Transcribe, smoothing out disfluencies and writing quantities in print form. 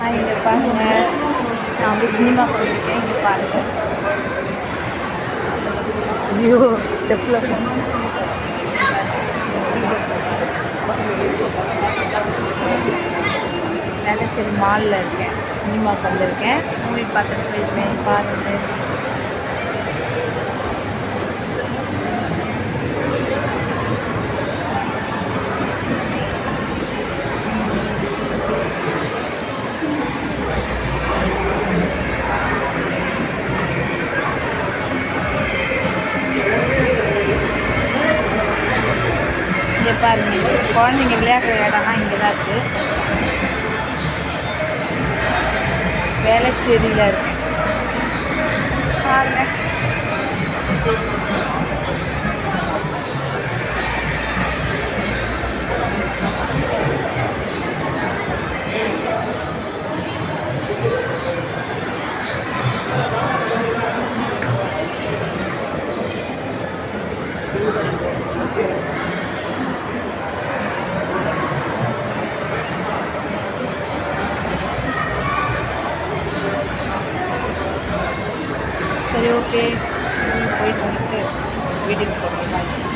இங்கே பாருங்கள், நான் வந்து சினிமா போயிருக்கேன். இங்கே பாருங்கள். ஐயோ, ஸ்டெப்பில் வேளச்சேரி மாலில் இருக்கேன். சினிமாவுக்கு வந்திருக்கேன். மூவி பார்த்துட்டு போயிருக்கேன். பாருங்கள். இங்கே பாருங்கள், குழந்தைங்க விளையாடுற இடம்லாம் இங்கே தான் இருக்குது. வேளச்சேரியில் இருக்கேன். பாருங்கள். சரி, ஓகே. போயிட்டு வந்துட்டு வீட்டுக்கு போகிறேன்.